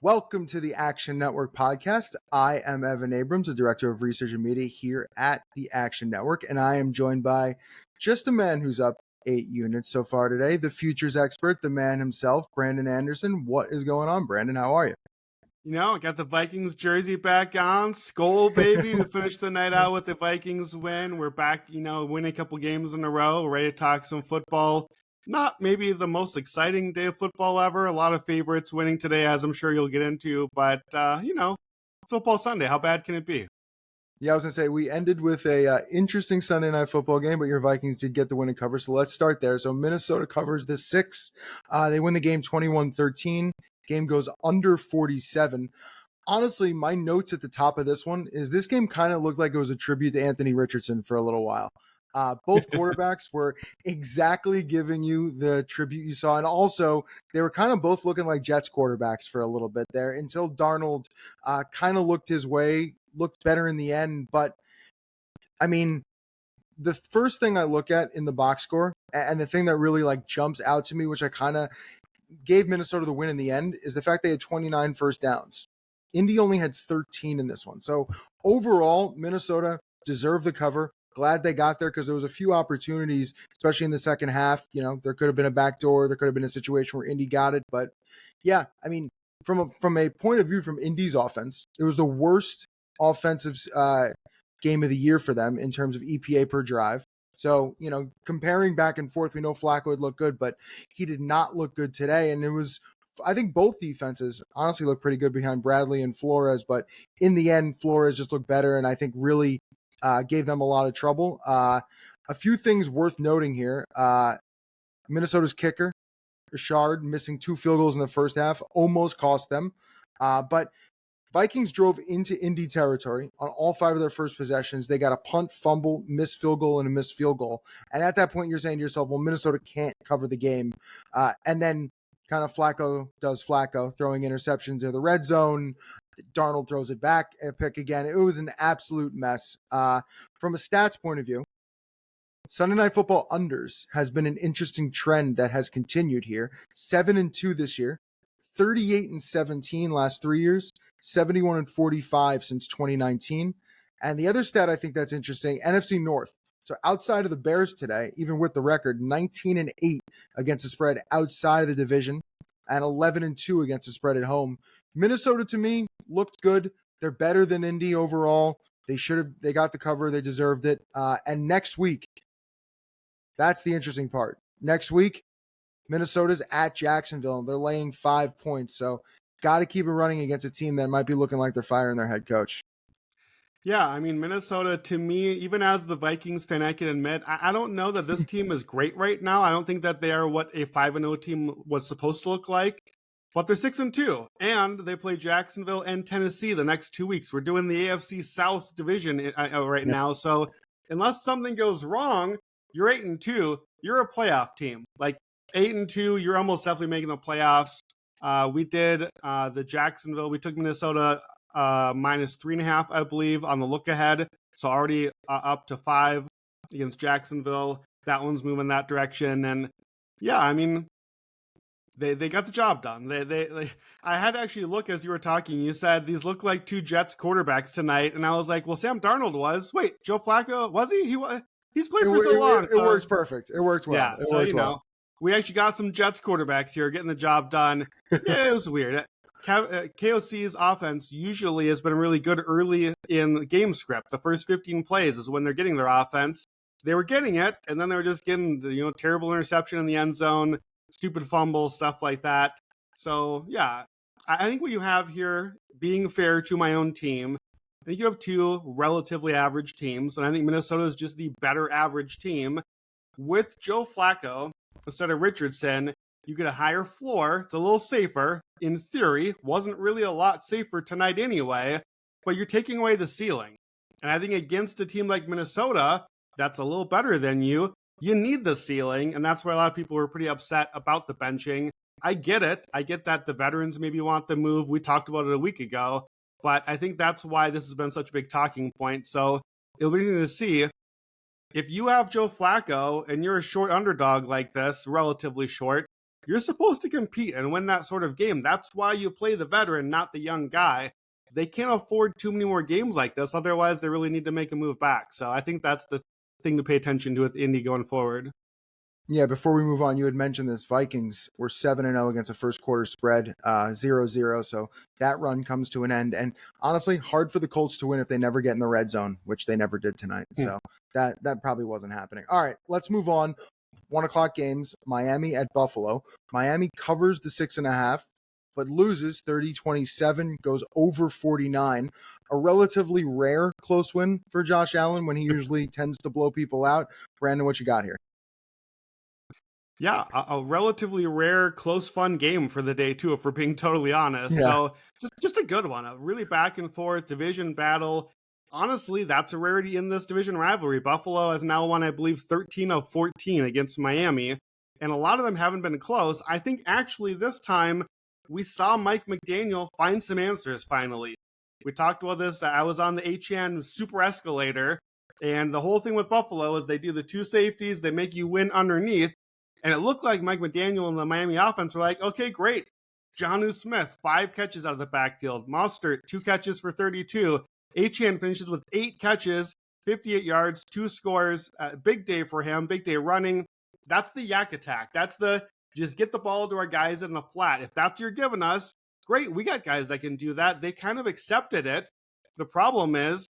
Welcome to the Action Network podcast. I am Evan Abrams, the Director of Research and Media here at the Action Network, and I am joined by just a man who's up 8 units so far today, the futures expert, the man himself, Brandon Anderson. What is going on, Brandon? How are you? You know, got the Vikings jersey back on. Skol, baby. We finished the night out with the Vikings win. We're back, winning a couple games in a row. We're ready to talk some football. Not maybe the most exciting day of football ever. A lot of favorites winning today, as I'm sure you'll get into. But, football Sunday, how bad can it be? Yeah, I was going to say, we ended with a interesting Sunday night football game, but your Vikings did get the win and cover. So let's start there. So Minnesota covers the 6. They win the game 21-13. Game goes under 47. Honestly, my notes at the top of this one is this game kind of looked like it was a tribute to Anthony Richardson for a little while. Both quarterbacks were exactly giving you the tribute you saw. And also, they were kind of both looking like Jets quarterbacks for a little bit there until Darnold kind of looked his way, looked better in the end. But, I mean, the first thing I look at in the box score and the thing that really jumps out to me, which I kind of gave Minnesota the win in the end, is the fact they had 29 first downs. Indy only had 13 in this one. So overall, Minnesota deserved the cover. Glad they got there because there was a few opportunities, especially in the second half. There could have been a backdoor. There could have been a situation where Indy got it. But yeah, I mean, from a point of view from Indy's offense, it was the worst offensive game of the year for them in terms of EPA per drive. So, comparing back and forth, we know Flacco would look good, but he did not look good today. And it was, I think both defenses honestly looked pretty good behind Bradley and Flores, but in the end, Flores just looked better and I think really gave them a lot of trouble. A few things worth noting here. Minnesota's kicker, Richard, missing 2 field goals in the first half, almost cost them. But Vikings drove into Indy territory on all 5 of their first possessions. They got a punt, fumble, missed field goal, and a missed field goal. And at that point, you're saying to yourself, well, Minnesota can't cover the game. And then kind of Flacco does Flacco, throwing interceptions in the red zone. Darnold throws it back, a pick again. It was an absolute mess. From a stats point of view, Sunday Night Football unders has been an interesting trend that has continued here. 7-2 this year, 38-17 last 3 years, 71-45 since 2019. And the other stat I think that's interesting, NFC North. So outside of the Bears today, even with the record, 19-8 against the spread outside of the division and 11-2 against the spread at home. Minnesota, to me, looked good. They're better than Indy overall. They got the cover. They deserved it. And next week, that's the interesting part. Next week, Minnesota's at Jacksonville. They're laying 5 points. So got to keep it running against a team that might be looking like they're firing their head coach. Yeah, I mean, Minnesota, to me, even as the Vikings fan, I can admit, I don't know that this team is great right now. I don't think that they are what a 5-0 team was supposed to look like. But they're 6-2, and they play Jacksonville and Tennessee the next 2 weeks. We're doing the AFC South division right now. So unless something goes wrong, you're 8-2. You're a playoff team. 8-2, you're almost definitely making the playoffs. We did the Jacksonville. We took Minnesota minus 3.5, I believe, on the look ahead. So already up to 5 against Jacksonville. That one's moving that direction. And yeah, I mean, they got the job done. I had to actually look as you were talking. You said these look like 2 Jets quarterbacks tonight. And I was like, well, Sam Darnold was. Wait, Joe Flacco, was he? He's played for so long. It works perfect. It works well. Yeah, we actually got some Jets quarterbacks here getting the job done. Yeah, it was weird. KOC's offense usually has been really good early in the game script. The first 15 plays is when they're getting their offense. They were getting it, and then they were just getting the terrible interception in the end zone, stupid fumble, stuff like that. So, yeah, I think what you have here, being fair to my own team, I think you have 2 relatively average teams, and I think Minnesota is just the better average team. With Joe Flacco instead of Richardson, you get a higher floor. It's a little safer. In theory, wasn't really a lot safer tonight anyway, but you're taking away the ceiling. And I think against a team like Minnesota, that's a little better than you need the ceiling, and that's why a lot of people were pretty upset about the benching. I get it. I get that the veterans maybe want the move. We talked about it a week ago, but I think that's why this has been such a big talking point. So it'll be interesting to see if you have Joe Flacco and you're a short underdog like this, relatively short, you're supposed to compete and win that sort of game. That's why you play the veteran, not the young guy. They can't afford too many more games like this. Otherwise, they really need to make a move back. So I think that's the thing to pay attention to with Indy going forward. Yeah, before we move on, you had mentioned this. Vikings were 7-0 against a first quarter spread, 0-0. So that run comes to an end. And honestly, hard for the Colts to win if they never get in the red zone, which they never did tonight. So that probably wasn't happening. All right, let's move on. 1:00 games, Miami at Buffalo. Miami covers the 6.5, but loses 30-27, goes over 49. A relatively rare close win for Josh Allen when he usually tends to blow people out. Brandon, what you got here? Yeah, a relatively rare, close, fun game for the day, too, if we're being totally honest. Yeah. So just a good one, a really back and forth division battle. Honestly, that's a rarity in this division rivalry. Buffalo has now won, I believe, 13 of 14 against Miami, and a lot of them haven't been close. I think actually this time we saw Mike McDaniel find some answers finally. We talked about this. I was on the HN super escalator, and the whole thing with Buffalo is they do the two safeties, they make you win underneath. And it looked like Mike McDaniel and the Miami offense were like, okay, great. Jonnu Smith, 5 catches out of the backfield. Mostert, 2 catches for 32. Achane finishes with 8 catches, 58 yards, 2 scores. Big day for him, big day running. That's the yak attack. That's the just get the ball to our guys in the flat. If that's what you're giving us, great. We got guys that can do that. They kind of accepted it. The problem is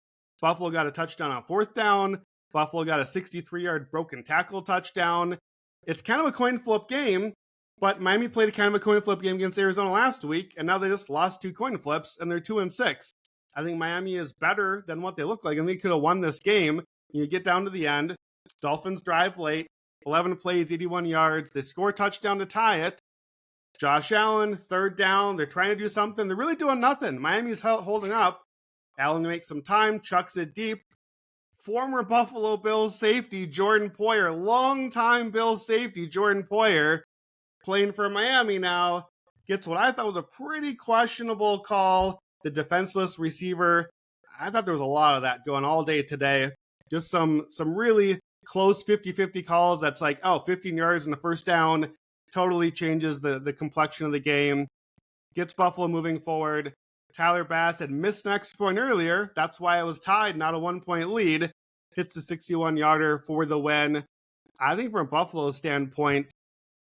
Buffalo got a touchdown on 4th down. Buffalo got a 63-yard broken tackle touchdown. It's kind of a coin flip game, but Miami played a kind of a coin flip game against Arizona last week, and now they just lost 2 coin flips, and they're 2-6. I think Miami is better than what they look like, and they could have won this game. You get down to the end, Dolphins drive late, 11 plays, 81 yards. They score a touchdown to tie it. Josh Allen, 3rd down. They're trying to do something. They're really doing nothing. Miami's holding up. Allen makes some time, chucks it deep. Former Buffalo Bills safety Jordan Poyer, longtime Bills safety Jordan Poyer, playing for Miami now, gets what I thought was a pretty questionable call. The defenseless receiver, I thought there was a lot of that going all day today. Just some really close 50-50 calls that's like, 15 yards and the 1st down totally changes the complexion of the game. Gets Buffalo moving forward. Tyler Bass had missed an extra point earlier. That's why it was tied, not a 1-point lead. Hits the 61-yarder for the win. I think from Buffalo's standpoint,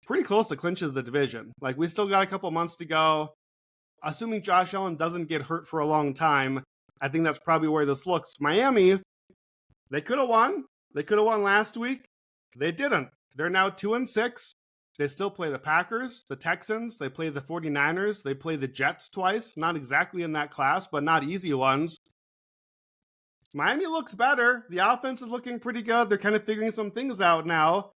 pretty close to clinches the division. Like, we still got a couple months to go. Assuming Josh Allen doesn't get hurt for a long time, I think that's probably where this looks. Miami, they could have won. They could have won last week. They didn't. They're now 2-6. They still play the Packers, the Texans. They play the 49ers. They play the Jets twice. Not exactly in that class, but not easy ones. Miami looks better. The offense is looking pretty good. They're kind of figuring some things out now.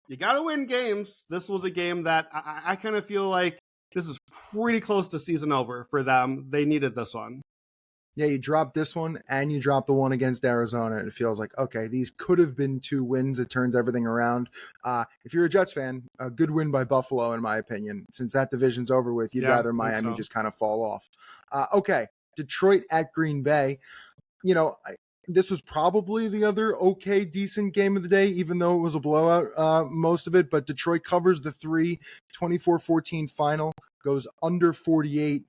You got to win games. This was a game that I kind of feel like this is pretty close to season over for them. They needed this one. Yeah, you drop this one and you drop the one against Arizona. It feels like, okay, these could have been 2 wins. It turns everything around. If you're a Jets fan, a good win by Buffalo, in my opinion. Since that division's over with, you'd rather Miami just kind of fall off. Okay, Detroit at Green Bay. You know, this was probably the other okay, decent game of the day, even though it was a blowout, most of it. But Detroit covers the 3, 24-14 final, goes under 48.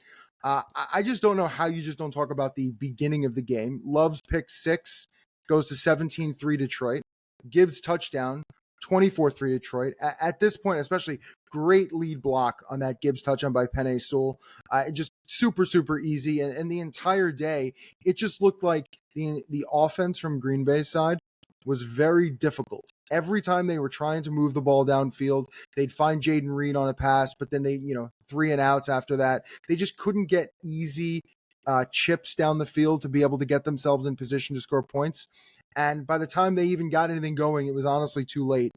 I just don't know how you just don't talk about the beginning of the game. Love's pick 6 goes to 17-3 Detroit. Gibbs touchdown, 24-3 Detroit. At this point, especially, great lead block on that Gibbs touchdown by Penei Sewell. Just super, super easy. And the entire day, it just looked like the offense from Green Bay's side was very difficult. Every time they were trying to move the ball downfield, they'd find Jaden Reed on a pass, but then they, 3 and outs after that. They just couldn't get easy chips down the field to be able to get themselves in position to score points. And by the time they even got anything going, it was honestly too late.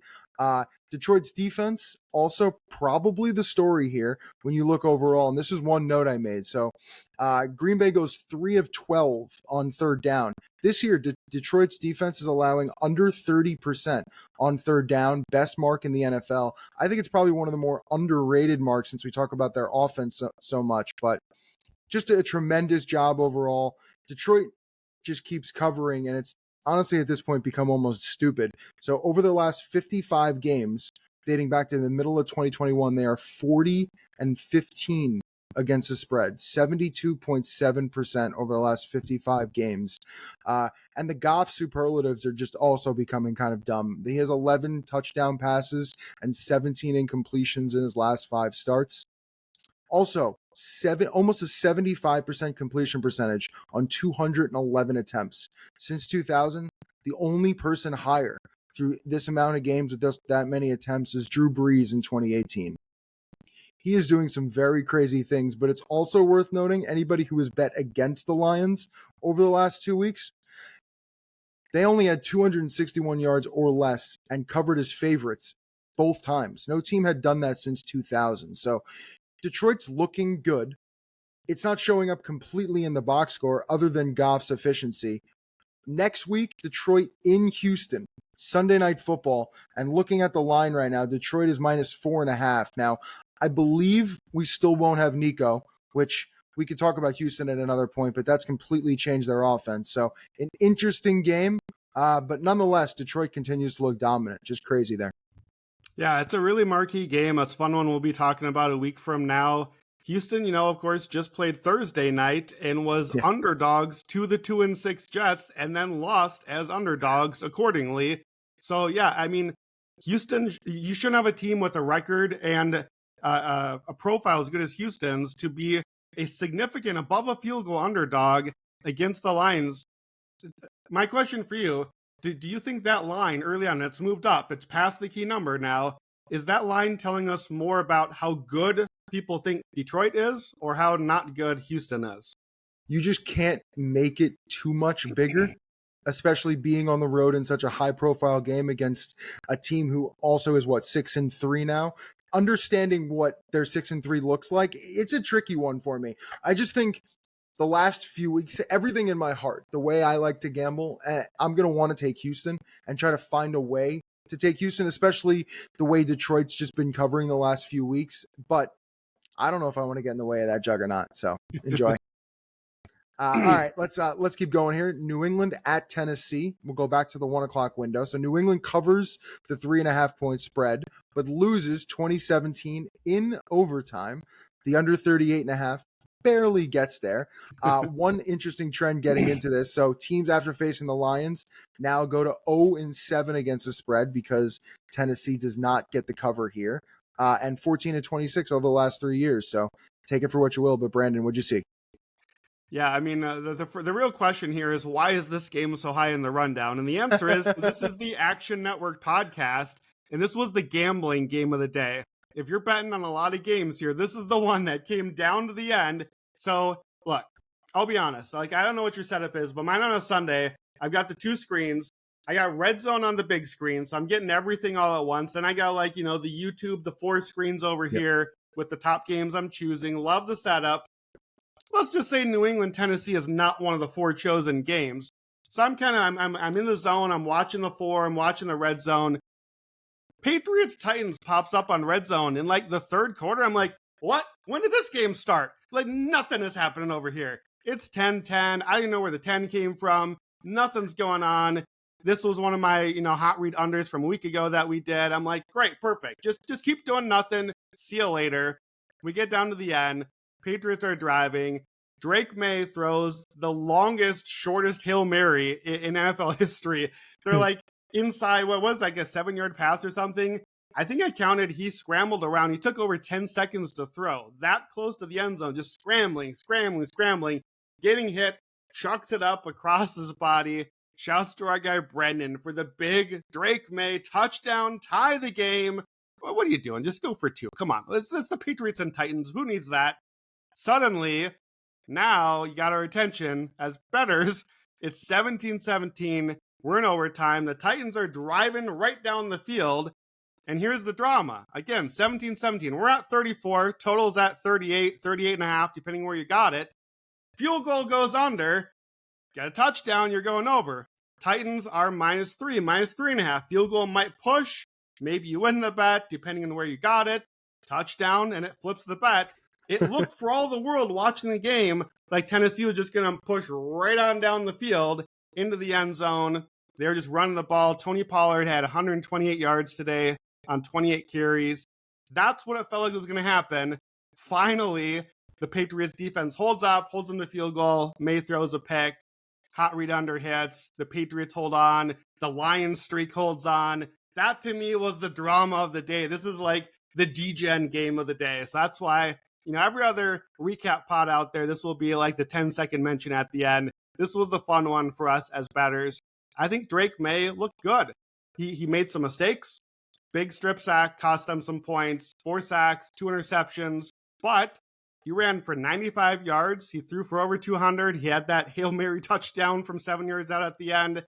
Detroit's defense, also probably the story here when you look overall. And this is one note I made. So Green Bay goes 3 of 12 on 3rd down. This year, Detroit's defense is allowing under 30% on 3rd down, best mark in the NFL. I think it's probably one of the more underrated marks since we talk about their offense so much. But just a tremendous job overall. Detroit just keeps covering, and it's honestly at this point become almost stupid. So over the last 55 games, dating back to the middle of 2021. They are 40-15 against the spread, 72.7% over the last 55 games. And the Goff superlatives are just also becoming kind of dumb. He has 11 touchdown passes and 17 incompletions in his last 5 starts. Also, almost a 75% completion percentage on 211 attempts. Since 2000, the only person higher through this amount of games with just that many attempts is Drew Brees in 2018. He is doing some very crazy things, but it's also worth noting anybody who has bet against the Lions over the last 2 weeks, they only had 261 yards or less and covered as favorites both times. No team had done that since 2000. So Detroit's looking good. It's not showing up completely in the box score other than Goff's efficiency. Next week, Detroit in Houston, Sunday Night Football. And looking at the line right now, Detroit is -4.5. Now, I believe we still won't have Nico, which we could talk about Houston at another point, but that's completely changed their offense. So an interesting game, but nonetheless, Detroit continues to look dominant. Just crazy there. Yeah, it's a really marquee game. It's a fun one we'll be talking about a week from now. Houston, of course, just played Thursday night and was underdogs to the 2-6 Jets and then lost as underdogs accordingly. So, yeah, I mean, Houston, you shouldn't have a team with a record and a profile as good as Houston's to be a significant above a field goal underdog against the Lions. My question for you, do you think that line early on, it's moved up, it's past the key number now, is that line telling us more about how good people think Detroit is or how not good Houston is? You just can't make it too much bigger, especially being on the road in such a high-profile game against a team who also is, 6-3 now? Understanding what their 6-3 looks like, it's a tricky one for me. I just think the last few weeks, everything in my heart, the way I like to gamble, I'm going to want to take Houston and try to find a way to take Houston, especially the way Detroit's just been covering the last few weeks. But I don't know if I want to get in the way of that juggernaut. So enjoy. All right, let's keep going here. New England at Tennessee. We'll go back to the 1:00 window. So New England covers the 3.5-point spread, but loses 2017 in overtime. The under 38.5 barely gets there. One interesting trend getting into this. So teams after facing the Lions now go to 0-7 against the spread because Tennessee does not get the cover here. And 14-26 over the last 3 years. So take it for what you will. But Brandon, what'd you see? Yeah, I mean, the real question here is why is this game so high in the rundown? And the answer is this is the Action Network podcast, and this was the gambling game of the day. If you're betting on a lot of games here, this is the one that came down to the end. So, look, I'll be honest. I don't know what your setup is, but mine on a Sunday, I've got the 2 screens. I got Red Zone on the big screen, so I'm getting everything all at once. Then I got, the YouTube, the 4 screens over here with the top games I'm choosing. Love the setup. Let's just say New England, Tennessee is not one of the 4 chosen games. So I'm in the zone. I'm watching the 4. I'm watching the Red Zone. Patriots Titans pops up on Red Zone in the third quarter. I'm like, what? When did this game start? Nothing is happening over here. It's 10-10. I didn't know where the 10 came from. Nothing's going on. This was one of my, hot read unders from a week ago that we did. I'm like, great, perfect. Just keep doing nothing. See you later. We get down to the end. Patriots are driving. Drake May throws the longest, shortest Hail Mary in NFL history. They're inside, what was a 7-yard pass or something? I think I counted, he scrambled around. He took over 10 seconds to throw. That close to the end zone, just scrambling, getting hit, chucks it up across his body. Shouts to our guy Brendan for the big Drake May touchdown, tie the game. Well, what are you doing? Just go for 2. Come on. It's the Patriots and Titans. Who needs that? Suddenly, now you got our attention as bettors. It's 17-17. We're in overtime. The Titans are driving right down the field. And here's the drama. Again, 17-17. We're at 34. Total's at 38, 38.5, depending where you got it. Field goal goes under. Get a touchdown, you're going over. Titans are -3, -3.5. Field goal might push. Maybe you win the bet, depending on where you got it. Touchdown, and it flips the bet. It looked for all the world watching the game like Tennessee was just going to push right on down the field into the end zone. They were just running the ball. Tony Pollard had 128 yards today. on 28 carries. That's what it felt like was going to happen. Finally, the Patriots defense holds up, holds them to field goal. May throws a pick. Hot read under hits. The Patriots hold on. The Lions streak holds on. That to me was the drama of the day. This is like the D-Gen game of the day. So that's why, every other recap pod out there, this will be like the 10-second mention at the end. This was the fun one for us as bettors. I think Drake May looked good. He made some mistakes. Big strip sack cost them some points. 4 sacks, 2 interceptions. But he ran for 95 yards. He threw for over 200. He had that Hail Mary touchdown from 7 yards out at the end.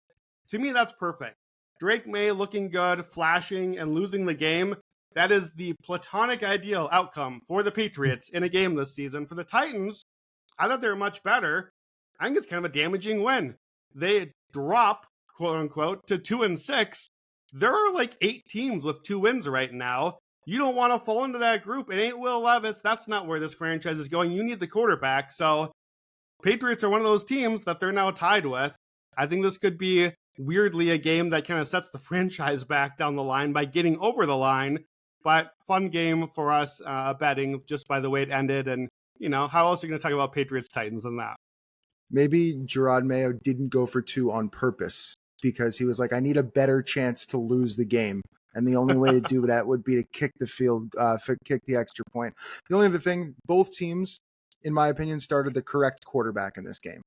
To me, that's perfect. Drake May looking good, flashing, and losing the game. That is the platonic ideal outcome for the Patriots in a game this season. For the Titans, I thought they were much better. I think it's kind of a damaging win. They drop, quote unquote, to 2-6. There are like 8 teams with 2 wins right now. You don't want to fall into that group. It ain't Will Levis. That's not where this franchise is going. You need the quarterback. So Patriots are one of those teams that they're now tied with. I think this could be weirdly a game that kind of sets the franchise back down the line by getting over the line. But fun game for us betting just by the way it ended. And, how else are you going to talk about Patriots Titans than that? Maybe Gerard Mayo didn't go for 2 on purpose because he was like, I need a better chance to lose the game. And the only way to do that would be to kick the field, kick the extra point. The only other thing, both teams, in my opinion, started the correct quarterback in this game.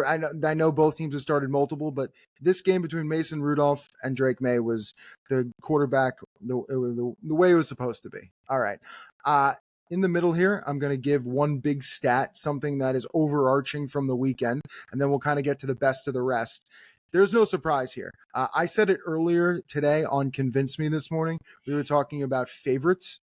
I know both teams have started multiple, but this game between Mason Rudolph and Drake May was the quarterback the way it was supposed to be. All right. In the middle here, I'm going to give one big stat, something that is overarching from the weekend, and then we'll kind of get to the best of the rest. There's no surprise here. I said it earlier today on Convince Me this morning. We were talking about favorites.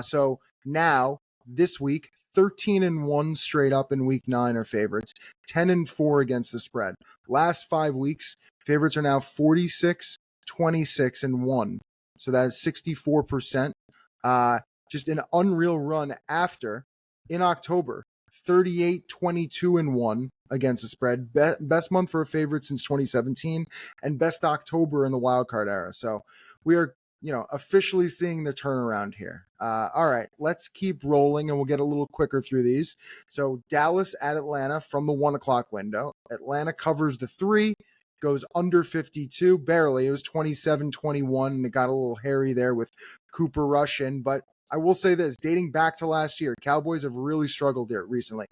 So now, this week, 13-1 straight up in week 9 are favorites. 10-4 against the spread. Last 5 weeks, favorites are now 46, 26, and 1. So that is 64%. Just an unreal run after, in October, 38, 22, and 1 against the spread. Best month for a favorite since 2017, and best October in the wildcard era. So we are, officially seeing the turnaround here. All right, let's keep rolling, and we'll get a little quicker through these. So Dallas at Atlanta from the 1 o'clock window. Atlanta covers the 3, goes under 52, barely. It was 27-21, and it got a little hairy there with Cooper Rush in, but I will say this, dating back to last year, Cowboys have really struggled here recently.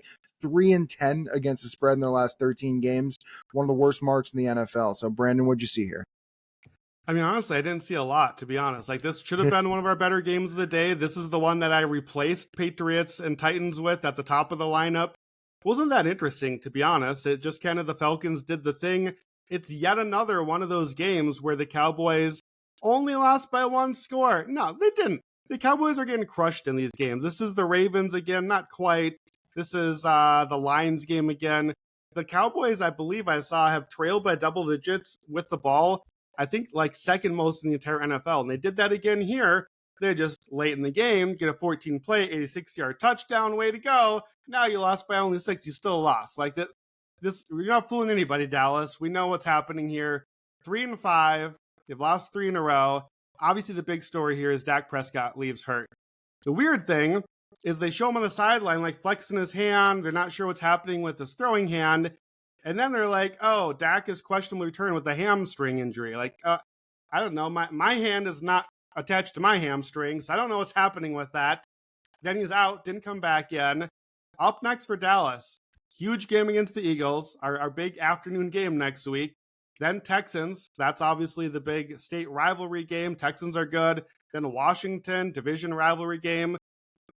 3-10 against the spread in their last 13 games. One of the worst marks in the NFL. So, Brandon, what'd you see here? I mean, honestly, I didn't see a lot, to be honest. Like, this should have been one of our better games of the day. This is the one that I replaced Patriots and Titans with at the top of the lineup. Wasn't that interesting, to be honest. It just kind of the Falcons did the thing. It's yet another one of those games where the Cowboys only lost by 1 score. No, they didn't. The Cowboys are getting crushed in these games. This is the Ravens again, not quite. This is the Lions game again. The Cowboys, I believe I saw, have trailed by double digits with the ball. I think like second most in the entire NFL. And they did that again here. They're just late in the game, get a 14-play, 86-yard touchdown, way to go. Now you lost by only 6, you still lost. Like this, you're not fooling anybody, Dallas. We know what's happening here. 3-5. They've lost 3 in a row. Obviously, the big story here is Dak Prescott leaves hurt. The weird thing is they show him on the sideline, like flexing his hand. They're not sure what's happening with his throwing hand. And then they're like, oh, Dak is questionably returned with a hamstring injury. Like, I don't know. My hand is not attached to my hamstring, so I don't know what's happening with that. Then he's out, didn't come back in. Up next for Dallas. Huge game against the Eagles, our big afternoon game next week. Then Texans, that's obviously the big state rivalry game. Texans are good. Then Washington, division rivalry game.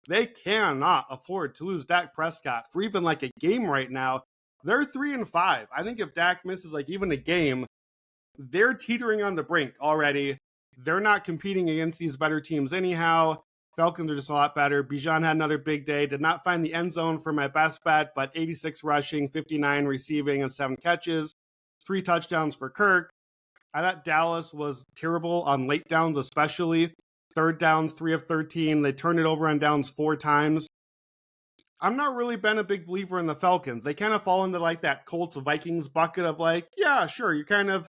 They cannot afford to lose Dak Prescott for even like a game right now. They're 3-5. I think if Dak misses like even a game, they're teetering on the brink already. They're not competing against these better teams anyhow. Falcons are just a lot better. Bijan had another big day. Did not find the end zone for my best bet, but 86 rushing, 59 receiving, and 7 catches. 3 touchdowns for Kirk. I thought Dallas was terrible on late downs, especially. Third downs, 3 of 13. They turned it over on downs 4 times. I'm not really been a big believer in the Falcons. They kind of fall into like that Colts Vikings bucket of like, yeah, sure, you're kind of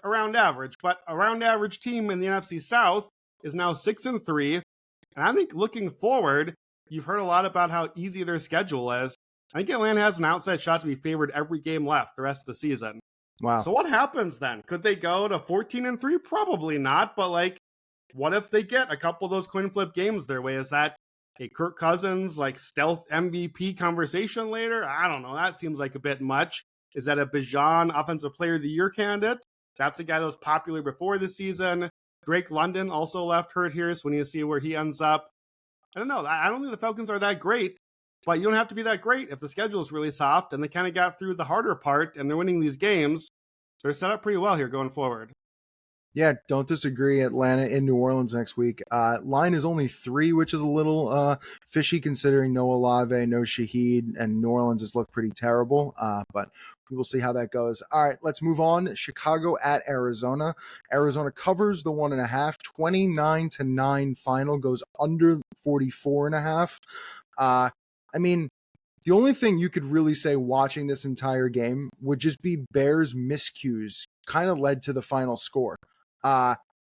around average. But around average team in the NFC South is now 6-3. And I think looking forward, you've heard a lot about how easy their schedule is. I think Atlanta has an outside shot to be favored every game left the rest of the season. Wow. So what happens then? Could they go to 14-3? Probably not. But like, what if they get a couple of those coin flip games their way? Is that a Kirk Cousins like stealth MVP conversation later? I don't know. That seems like a bit much. Is that a Bijan Offensive Player of the Year candidate? That's a guy that was popular before the season. Drake London also left hurt here, so we need to see where he ends up. I don't know. I don't think the Falcons are that great, but you don't have to be that great if the schedule is really soft and they kind of got through the harder part and they're winning these games. They're set up pretty well here going forward. Yeah, don't disagree. Atlanta in New Orleans next week. Line is only 3, which is a little fishy considering no Olave, no Shaheed, and New Orleans has looked pretty terrible. But we will see how that goes. All right, let's move on. Chicago at Arizona. Arizona covers the 1.5. 29-9 final, goes under 44.5. I mean, the only thing you could really say watching this entire game would just be Bears miscues kind of led to the final score.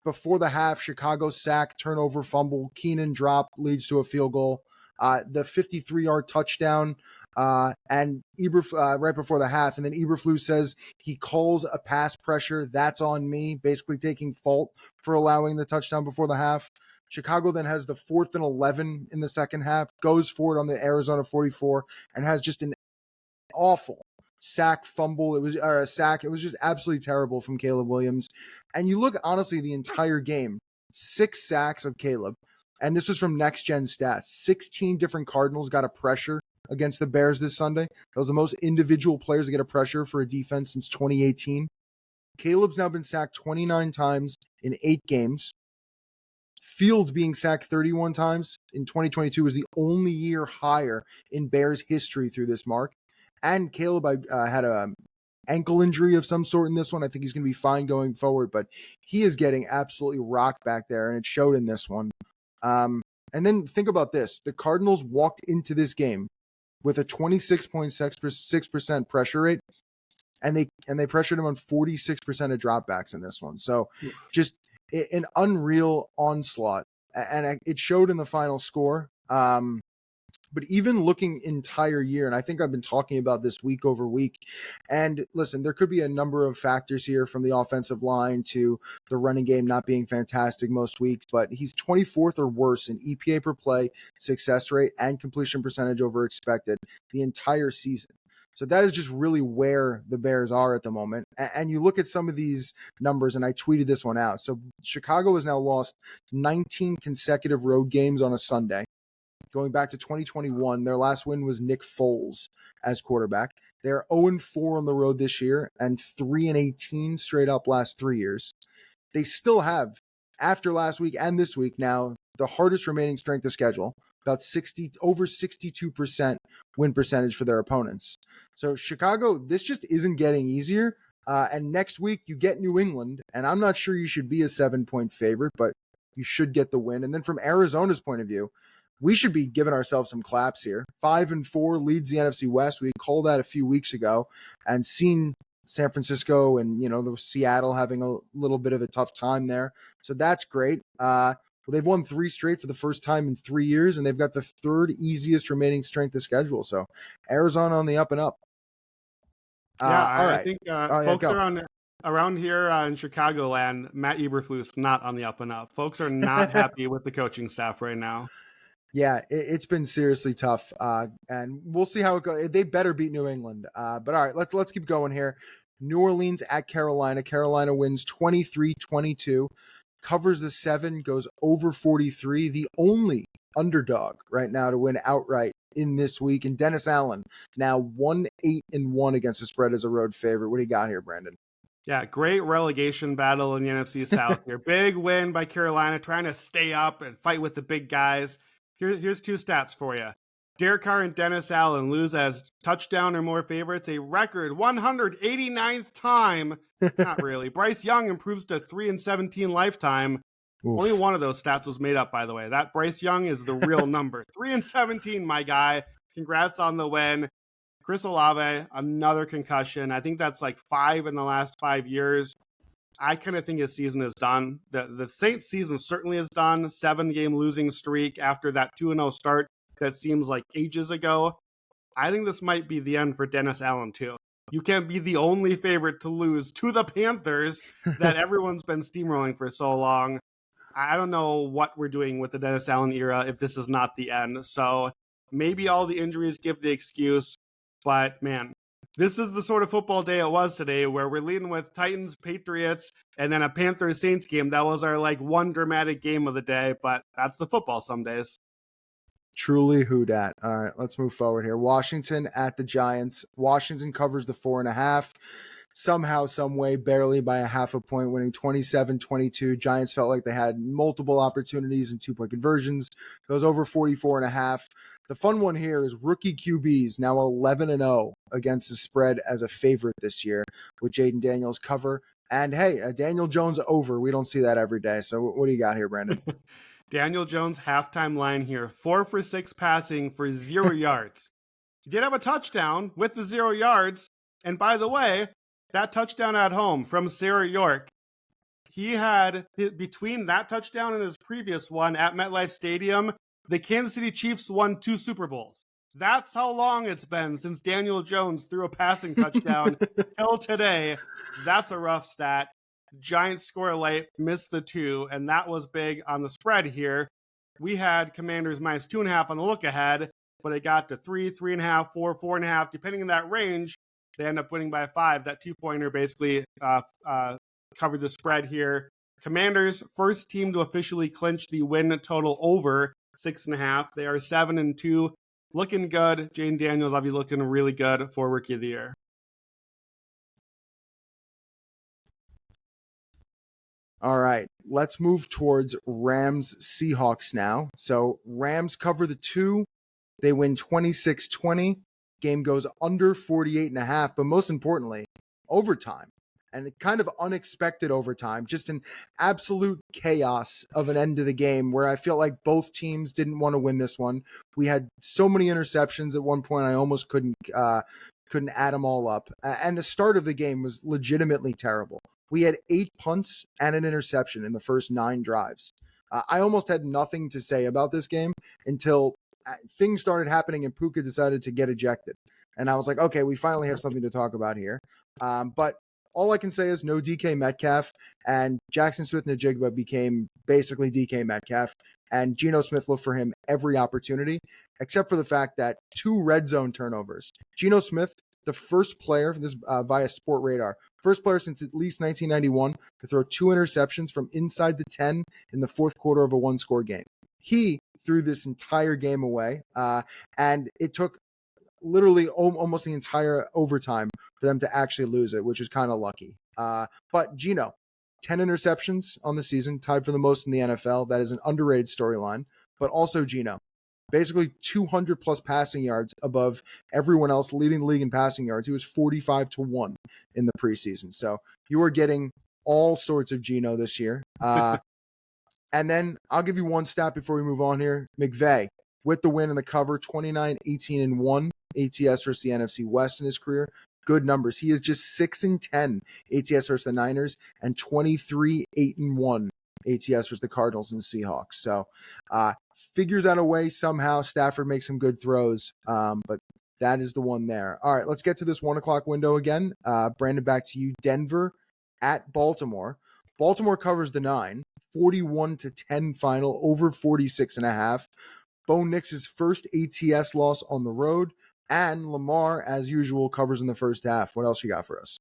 Before the half, Chicago sack, turnover, fumble, Keenan drop leads to a field goal. The 53-yard touchdown, and right before the half, and then Eberflus says he calls a pass pressure. That's on me, basically taking fault for allowing the touchdown before the half. Chicago then has the 4th and 11 in the second half, goes for it on the Arizona 44, and has just an awful sack fumble. It was a sack. It was just absolutely terrible from Caleb Williams. And you look honestly the entire game, 6 sacks of Caleb. And this was from Next Gen Stats. 16 different Cardinals got a pressure against the Bears this Sunday. That was the most individual players to get a pressure for a defense since 2018. Caleb's now been sacked 29 times in 8 games. Fields being sacked 31 times in 2022 was the only year higher in Bears history through this mark. And Caleb had an ankle injury of some sort in this one. I think he's going to be fine going forward, but he is getting absolutely rocked back there, and it showed in this one. And then think about this. The Cardinals walked into this game with a 26.6% pressure rate, and they pressured him on 46% of dropbacks in this one. So just an unreal onslaught, and it showed in the final score. But even looking entire year, and I think I've been talking about this week over week, and listen, there could be a number of factors here from the offensive line to the running game not being fantastic most weeks, but he's 24th or worse in EPA per play, success rate, and completion percentage over expected the entire season. So that is just really where the Bears are at the moment. And you look at some of these numbers, and I tweeted this one out. So Chicago has now lost 19 consecutive road games on a Sunday. Going back to 2021, their last win was Nick Foles as quarterback. They're 0-4 on the road this year and 3-18 straight up last 3 years. They still have, after last week and this week now, the hardest remaining strength of schedule, about over 62% win percentage for their opponents. So Chicago, this just isn't getting easier. And next week you get New England, and I'm not sure you should be a 7-point favorite, but you should get the win. And then from Arizona's point of view, we should be giving ourselves some claps here. 5-4 leads the NFC West. We called that a few weeks ago and seen San Francisco and, the Seattle having a little bit of a tough time there. So that's great. Well, they've won 3 straight for the first time in 3 years, and they've got the 3rd easiest remaining strength of schedule. So Arizona on the up and up. I think folks around here in Chicagoland, Matt Eberflus not on the up and up. Folks are not happy with the coaching staff right now. Yeah, it's been seriously tough, and we'll see how it goes. They better beat New England. But all right, let's keep going here. New Orleans at Carolina. Carolina wins 23-22, covers the 7, goes over 43. The only underdog right now to win outright in this week. And Dennis Allen now 1-8-1 against the spread as a road favorite. What do you got here, Brandon? Yeah, great relegation battle in the NFC South here. Big win by Carolina, trying to stay up and fight with the big guys. Here's 2 stats for you. Derek Carr and Dennis Allen lose as touchdown or more favorites a record 189th time. Not really. Bryce Young improves to 3-17 lifetime. Oof. Only one of those stats was made up, by the way. That Bryce Young is the real number. 3-17, my guy. Congrats on the win. Chris Olave, another concussion. I think that's like 5 in the last 5 years. I kind of think his season is done. The Saints season certainly is done. 7-game losing streak after that 2-0 start that seems like ages ago. I think this might be the end for Dennis Allen too. You can't be the only favorite to lose to the Panthers that everyone's been steamrolling for so long. I don't know what we're doing with the Dennis Allen era if this is not the end. So maybe all the injuries give the excuse, but man, this is the sort of football day it was today where we're leading with Titans, Patriots, and then a Panthers Saints game. That was our one dramatic game of the day, but that's the football some days. Truly who dat. All right, let's move forward here. Washington at the Giants. Washington covers the 4.5. Somehow, some way, barely by a half a point, winning 27-22. Giants felt like they had multiple opportunities and 2-point conversions. Goes over 44.5. The fun one here is rookie QBs now 11-0 against the spread as a favorite this year with Jaden Daniels cover. And hey, Daniel Jones over. We don't see that every day. So what do you got here, Brandon? Daniel Jones halftime line here, 4 for 6 passing for 0 yards. He did have a touchdown with the 0 yards. And by the way, that touchdown at home from Sarah York, he had, between that touchdown and his previous one at MetLife Stadium, the Kansas City Chiefs won 2 Super Bowls. That's how long it's been since Daniel Jones threw a passing touchdown till today. That's a rough stat. Giants score late, missed the 2, and that was big on the spread here. We had Commanders minus 2.5 on the look ahead, but it got to 3, 3.5, 4, 4.5, depending on that range. They end up winning by 5. That 2-pointer basically covered the spread here. Commanders, first team to officially clinch the win total over 6.5. They are 7-2. Looking good. Jaden Daniels, I'll be looking really good for Rookie of the Year. All right, let's move towards Rams Seahawks now. So Rams cover the 2. They win 26-20. Game goes under 48.5, but most importantly, overtime. And kind of unexpected overtime, just an absolute chaos of an end to the game where I feel like both teams didn't want to win this one. We had so many interceptions at one point, I almost couldn't add them all up. And the start of the game was legitimately terrible. We had 8 punts and an interception in the first 9 drives. I almost had nothing to say about this game until things started happening and Puka decided to get ejected. And I was like, okay, we finally have something to talk about here. But all I can say is no DK Metcalf, and Jackson Smith-Njigba became basically DK Metcalf, and Geno Smith looked for him every opportunity, except for the fact that 2 red zone turnovers. Geno Smith, the first player, this via Sport Radar, first player since at least 1991 to throw 2 interceptions from inside the 10 in the fourth quarter of a 1-score game. He threw this entire game away, and it took literally almost the entire overtime for them to actually lose it, which was kind of lucky. But Geno, 10 interceptions on the season, tied for the most in the NFL. That is an underrated storyline. But also Geno, basically 200 plus passing yards above everyone else leading the league in passing yards. He was 45-1 in the preseason. So you are getting all sorts of Geno this year. And then I'll give you one stat before we move on here. McVay, with the win and the cover, 29-18-1 ATS versus the NFC West in his career. Good numbers. He is just 6-10 ATS versus the Niners and 23-8-1 ATS versus the Cardinals and the Seahawks. So figures out a way somehow. Stafford makes some good throws, but that is the one there. All right, let's get to this 1 o'clock window again. Brandon, back to you. Denver at Baltimore. Baltimore covers the 9, 41-10 final, over 46.5. Bo Nix's first ATS loss on the road. And Lamar, as usual, covers in the first half. What else you got for us?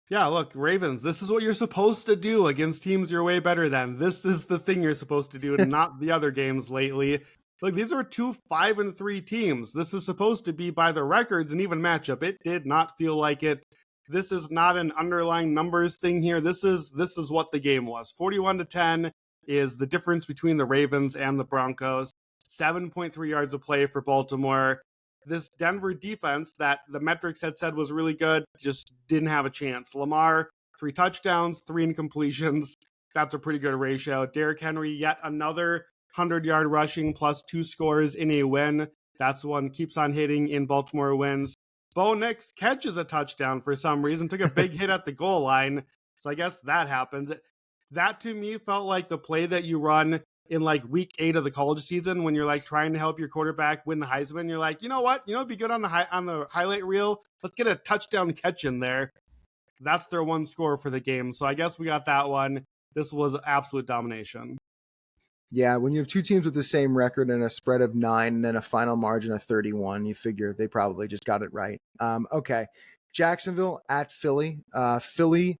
Yeah, look, Ravens, this is what you're supposed to do against teams you're way better than. This is the thing you're supposed to do, and not the other games lately. Look, these are 2 5-3 teams. This is supposed to be by the records an even matchup. It did not feel like it. This is not an underlying numbers thing here. This is what the game was. 41-10 is the difference between the Ravens and the Broncos. 7.3 yards of play for Baltimore. This Denver defense that the metrics had said was really good just didn't have a chance. Lamar, 3 touchdowns, 3 incompletions. That's a pretty good ratio. Derrick Henry, yet another 100-yard rushing plus 2 scores in a win. That's one keeps on hitting in Baltimore wins. Bo Nix catches a touchdown for some reason, took a big hit at the goal line. So I guess that happens. That to me felt like the play that you run in like week 8 of the college season when you're like trying to help your quarterback win the Heisman. You're like, you know what? It'd be good on the highlight reel. Let's get a touchdown catch in there. That's their one score for the game. So I guess we got that one. This was absolute domination. Yeah, when you have two teams with the same record and a spread of 9 and then a final margin of 31, you figure they probably just got it right. Okay, Jacksonville at Philly. Philly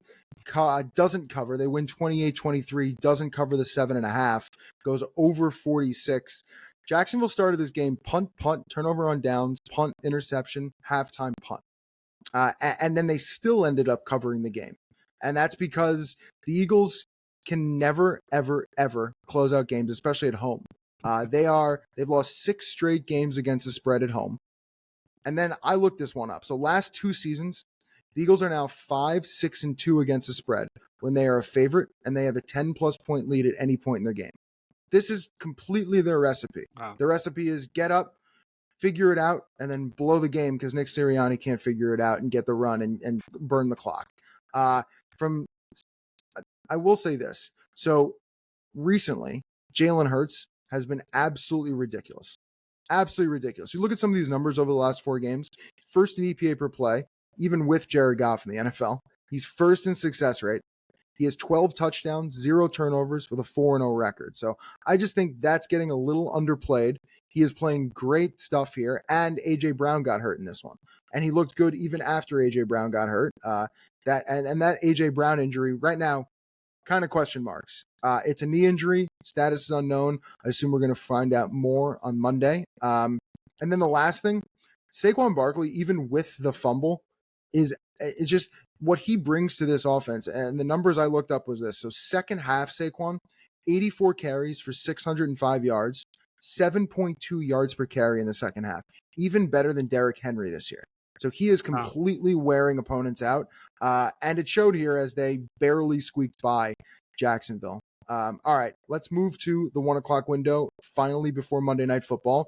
doesn't cover. They win 28-23, doesn't cover the 7.5, goes over 46. Jacksonville started this game punt, turnover on downs, punt, interception, halftime punt. And then they still ended up covering the game. And that's because the Eagles can never, ever, ever close out games, especially at home. They've lost 6 straight games against the spread at home. And then I looked this one up. So last 2 seasons, the Eagles are now 5-6-2 against the spread when they are a favorite and they have a 10-plus point lead at any point in their game. This is completely their recipe. Wow. Their recipe is get up, figure it out, and then blow the game because Nick Sirianni can't figure it out and get the run and burn the clock. I will say this. So recently, Jalen Hurts has been absolutely ridiculous. Absolutely ridiculous. You look at some of these numbers over the last 4 games, first in EPA per play, even with Jared Goff in the NFL. He's first in success rate. He has 12 touchdowns, 0 turnovers with a 4-0 record. So I just think that's getting a little underplayed. He is playing great stuff here, and A.J. Brown got hurt in this one. And he looked good even after A.J. Brown got hurt. That A.J. Brown injury right now, kind of question marks. It's a knee injury. Status is unknown. I assume we're going to find out more on Monday. And then the last thing, Saquon Barkley, even with the fumble, is just what he brings to this offense. And the numbers I looked up was this. So second half, Saquon, 84 carries for 605 yards, 7.2 yards per carry in the second half. Even better than Derrick Henry this year. So he is completely wearing opponents out. And it showed here as they barely squeaked by Jacksonville. All right, let's move to the 1 o'clock window, finally before Monday Night Football.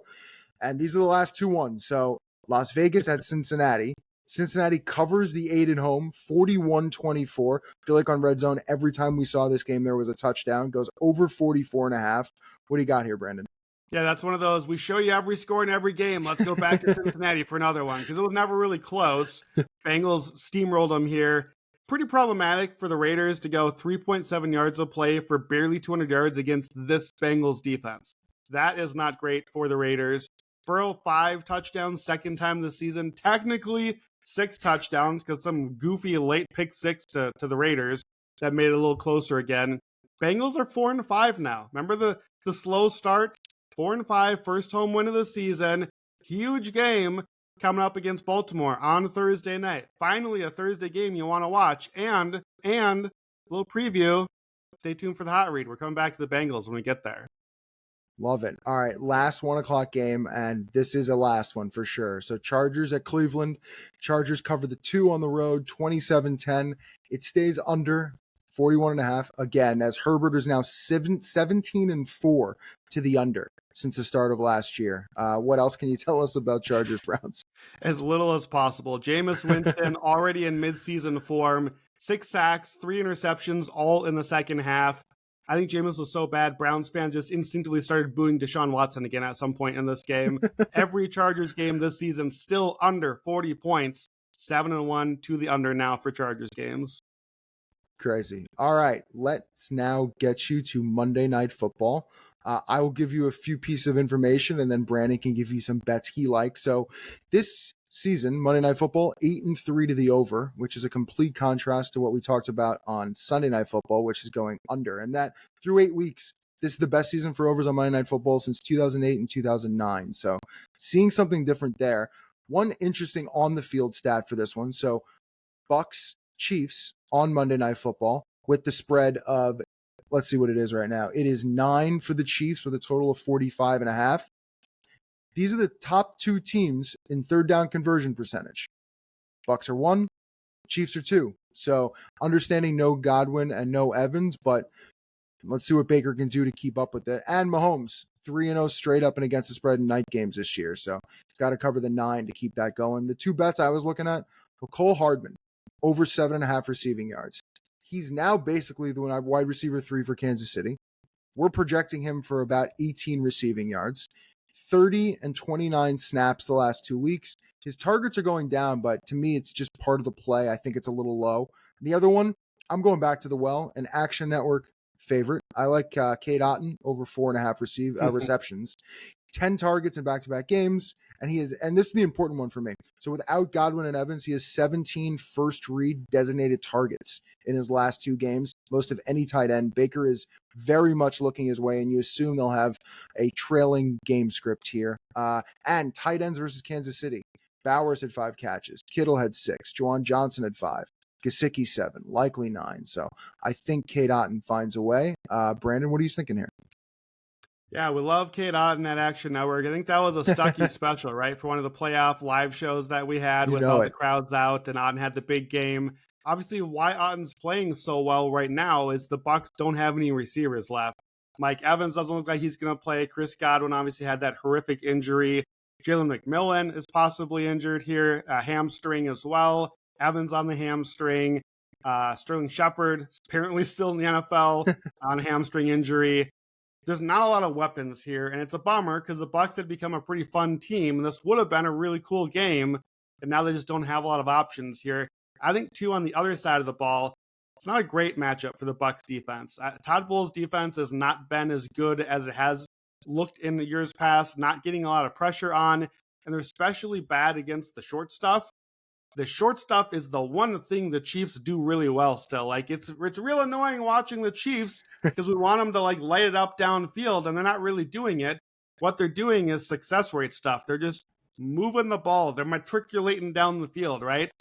And these are the last 2 ones. So Las Vegas at Cincinnati. Cincinnati covers the 8 at home, 41-24. I feel like on Red Zone, every time we saw this game, there was a touchdown. Goes over 44.5. What do you got here, Brandon? Yeah, that's one of those. We show you every score in every game. Let's go back to Cincinnati for another one because it was never really close. Bengals steamrolled them here. Pretty problematic for the Raiders to go 3.7 yards of play for barely 200 yards against this Bengals defense. That is not great for the Raiders. Burrow, 5 touchdowns, second time this season. Technically, 6 touchdowns because some goofy late pick 6 to the Raiders that made it a little closer again. Bengals are 4-5 now. Remember the slow start? 4-5, first home win of the season. Huge game coming up against Baltimore on Thursday night. Finally, a Thursday game you want to watch. And a little preview. Stay tuned for the hot read. We're coming back to the Bengals when we get there. Love it. All right, last 1 o'clock game, and this is a last one for sure. So Chargers at Cleveland. Chargers cover the 2 on the road, 27-10. It stays under 41.5 again, as Herbert is now 17-4 to the under since the start of last year. What else can you tell us about Chargers Browns? As little as possible. Jameis Winston already in midseason form. 6 sacks, 3 interceptions, all in the second half. I think Jameis was so bad, Browns fans just instinctively started booing Deshaun Watson again at some point in this game. Every Chargers game this season still under 40 points. 7-1 to the under now for Chargers games. Crazy. All right, let's now get you to Monday Night Football. I will give you a few pieces of information, and then Brandon can give you some bets he likes. So this season, Monday Night Football, 8-3 to the over, which is a complete contrast to what we talked about on Sunday Night Football, which is going under. And that through 8 weeks, this is the best season for overs on Monday Night Football since 2008 and 2009. So seeing something different there. One interesting on-the-field stat for this one. So Bucks, Chiefs on Monday Night Football with the spread of, let's see what it is right now. It is 9 for the Chiefs with a total of 45.5. These are the top 2 teams in third down conversion percentage. Bucks are 1, Chiefs are 2. So understanding no Godwin and no Evans, but let's see what Baker can do to keep up with it. And Mahomes, 3-0 straight up and against the spread in night games this year. So got to cover the 9 to keep that going. The 2 bets I was looking at were Cole Hardman, over 7.5 receiving yards. He's now basically the wide receiver 3 for Kansas City. We're projecting him for about 18 receiving yards, 30 and 29 snaps the last 2 weeks. His targets are going down, but to me, it's just part of the play. I think it's a little low. The other one, I'm going back to the well, an Action Network favorite. I like Cade Otton over 4.5 receptions. 10 targets in back-to-back games, and this is the important one for me. So without Godwin and Evans, he has 17 first read designated targets in his last 2 games, most of any tight end. Baker is very much looking his way, and you assume they'll have a trailing game script here. And tight ends versus Kansas City. Bowers had 5 catches. Kittle had 6. Juwan Johnson had 5. Gesicki 7, likely 9. So I think Cade Otton finds a way. Brandon, what are you thinking here? Yeah, we love Cade Otton at Action Network. I think that was a Stuckey special, right? For one of the playoff live shows that we had with all the crowds out, and Otton had the big game. Obviously, why Otton's playing so well right now is the Bucs don't have any receivers left. Mike Evans doesn't look like he's going to play. Chris Godwin obviously had that horrific injury. Jalen McMillan is possibly injured here, hamstring as well. Evans on the hamstring. Sterling Shepard is apparently still in the NFL on a hamstring injury. There's not a lot of weapons here, and it's a bummer because the Bucs had become a pretty fun team, and this would have been a really cool game, and now they just don't have a lot of options here. I think, too, on the other side of the ball, it's not a great matchup for the Bucs defense. Todd Bowles' defense has not been as good as it has looked in the years past, not getting a lot of pressure on, and they're especially bad against the short stuff. The short stuff is the one thing the Chiefs do really well still. Like, it's real annoying watching the Chiefs because we want them to, like, light it up downfield, and they're not really doing it. What they're doing is success rate stuff. They're just moving the ball. They're matriculating down the field, right?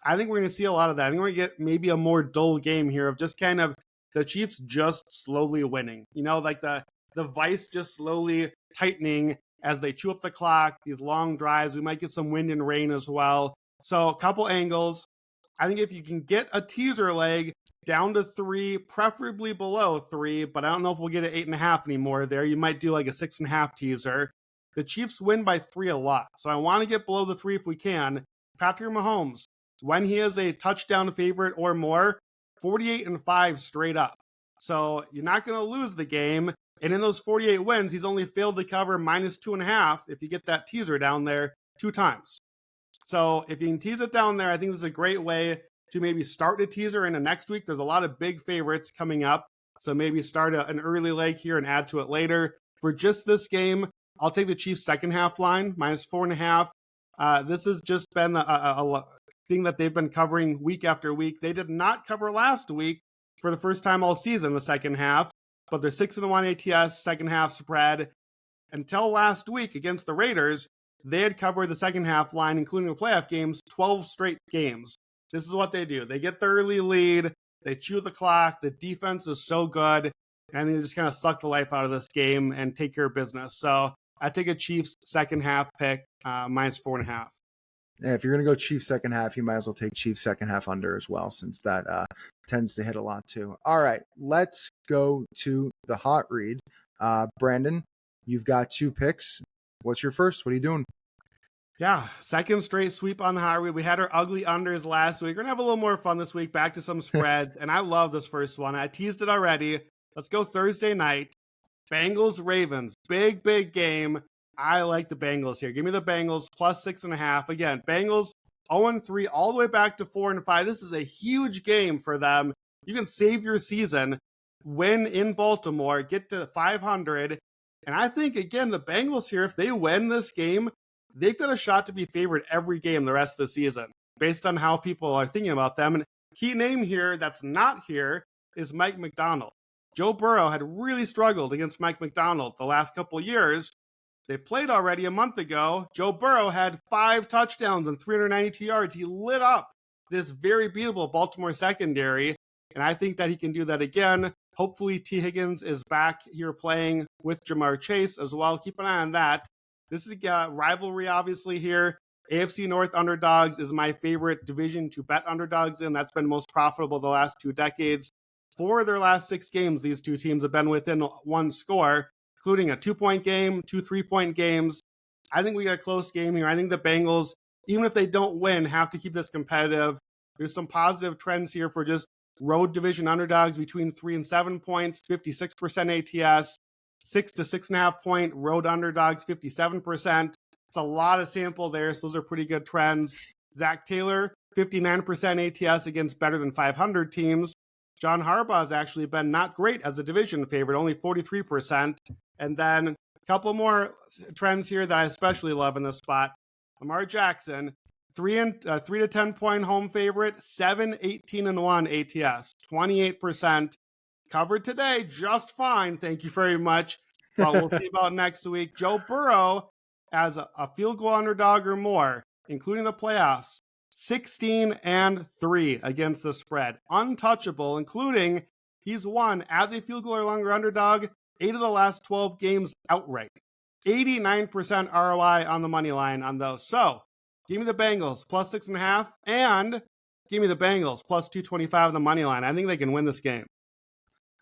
I think we're going to see a lot of that. I think we're going to get maybe a more dull game here of just kind of the Chiefs just slowly winning. You know, like the vice just slowly tightening as they chew up the clock, these long drives. We might get some wind and rain as well. So a couple angles. I think if you can get a teaser leg down to 3, preferably below 3, but I don't know if we'll get an 8.5 anymore there. You might do like a 6.5 teaser. The Chiefs win by 3 a lot. So I want to get below the 3 if we can. Patrick Mahomes, when he is a touchdown favorite or more, 48-5 straight up. So you're not going to lose the game. And in those 48 wins, he's only failed to cover -2.5 if you get that teaser down there 2 times. So if you can tease it down there, I think this is a great way to maybe start a teaser into next week. There's a lot of big favorites coming up. So maybe start an early leg here and add to it later. For just this game, I'll take the Chiefs second half line, -4.5. This has just been a thing that they've been covering week after week. They did not cover last week for the first time all season, the second half, but they're 6-1 ATS, second half spread. Until last week against the Raiders, they had covered the second half line, including the playoff games, 12 straight games. This is what they do. They get the early lead. They chew the clock. The defense is so good. And they just kind of suck the life out of this game and take care of business. So I take a Chiefs second half pick, -4.5. Yeah, if you're going to go Chiefs second half, you might as well take Chiefs second half under as well, since that tends to hit a lot too. All right, let's go to the hot read. Brandon, you've got 2 picks. What's your first? What are you doing? Yeah, second straight sweep on the hot read. We had our ugly unders last week. We're going to have a little more fun this week. Back to some spreads. And I love this first one. I teased it already. Let's go Thursday night. Bengals-Ravens. Big, big game. I like the Bengals here. Give me the Bengals +6.5. Again, Bengals 0-3 all the way back to 4-5. This is a huge game for them. You can save your season, win in Baltimore, get to 500. And I think, again, the Bengals here, if they win this game, they've got a shot to be favored every game the rest of the season, based on how people are thinking about them. And key name here that's not here is Mike McDonald. Joe Burrow had really struggled against Mike McDonald the last couple of years. They played already a month ago. Joe Burrow had 5 touchdowns and 392 yards. He lit up this very beatable Baltimore secondary, and I think that he can do that again. Hopefully, T. Higgins is back here playing with Jamar Chase as well. Keep an eye on that. This is a rivalry, obviously, here. AFC North underdogs is my favorite division to bet underdogs in. That's been most profitable the last 2 decades. 4 of their last 6 games, these 2 teams have been within 1 score, including a 2-point game, 2 3-point games. I think we got a close game here. I think the Bengals, even if they don't win, have to keep this competitive. There's some positive trends here for just road division underdogs between 3 and 7 points, 56% ATS, 6 to 6.5 point road underdogs, 57%. It's a lot of sample there, so those are pretty good trends. Zach Taylor, 59% ATS against better than 500 teams. John Harbaugh has actually been not great as a division favorite, only 43%. And then a couple more trends here that I especially love in this spot. Lamar Jackson, 3 to 10 point home favorite, 7, 18 and 1 ATS, 28%. Covered today, just fine. Thank you very much. But we'll see about next week. Joe Burrow as a field goal underdog or more, including the playoffs, 16 and 3 against the spread. Untouchable, including he's won as a field goal or longer underdog 8 of the last 12 games outright. 89% ROI on the money line on those. So give me the Bengals plus 6.5 and give me the Bengals plus 225 on the money line. I think they can win this game.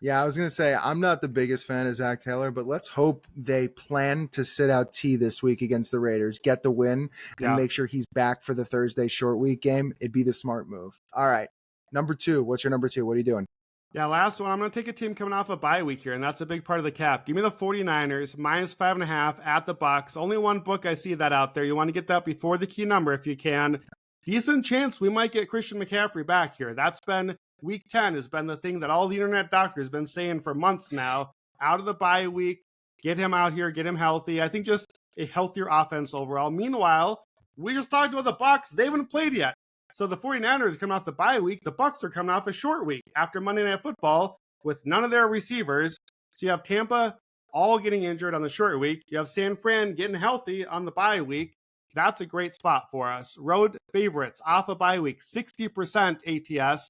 Yeah, I was going to say, I'm not the biggest fan of Zach Taylor, but let's hope they plan to sit out T this week against the Raiders, get the win, and make sure he's back for the Thursday short week game. It'd be the smart move. All right, number 2. What's your number 2? What are you doing? Yeah, last one. I'm going to take a team coming off a bye week here, and that's a big part of the cap. Give me the 49ers, minus 5.5 at the Bucs. Only one book I see that out there. You want to get that before the key number if you can. Decent chance we might get Christian McCaffrey back here. That's been Week 10 has been the thing that all the internet doctors have been saying for months now. Out of the bye week, get him out here, get him healthy. I think just a healthier offense overall. Meanwhile, we just talked about the Bucs. They haven't played yet. So the 49ers are coming off the bye week. The Bucs are coming off a short week after Monday Night Football with none of their receivers. So you have Tampa all getting injured on the short week. You have San Fran getting healthy on the bye week. That's a great spot for us. Road favorites off a bye week, 60% ATS.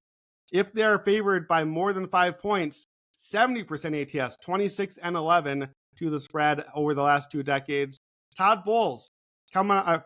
If they are favored by more than 5 points, 70% ATS, 26 and 11 to the spread over the last 2 decades. Todd Bowles,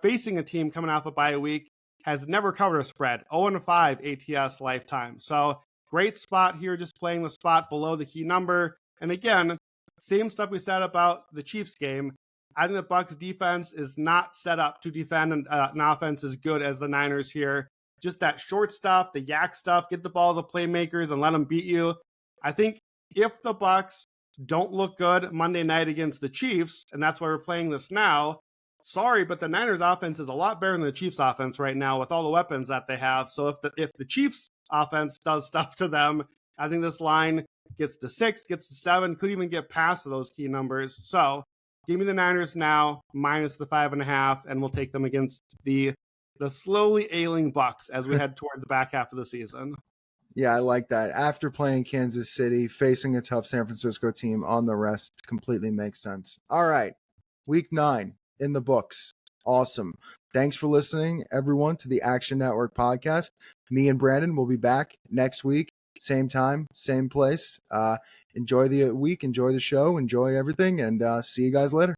facing a team coming off a bye week, has never covered a spread, 0-5 ATS lifetime. So great spot here, just playing the spot below the key number. And again, same stuff we said about the Chiefs game. I think the Bucs defense is not set up to defend an offense as good as the Niners here. Just that short stuff, the yak stuff, get the ball to the playmakers and let them beat you. I think if the Bucs don't look good Monday night against the Chiefs, and that's why we're playing this now, sorry, but the Niners offense is a lot better than the Chiefs offense right now with all the weapons that they have. So if the Chiefs offense does stuff to them, I think this line gets to 6, gets to 7, could even get past those key numbers. So give me the Niners now, minus the 5.5, and we'll take them against the slowly ailing Bucs as we head toward the back half of the season. Yeah, I like that. After playing Kansas City, facing a tough San Francisco team on the rest completely makes sense. All right, week 9 in the books. Awesome. Thanks for listening, everyone, to the Action Network podcast. Me and Brandon will be back next week, same time, same place. Enjoy the week, enjoy the show, enjoy everything, and see you guys later.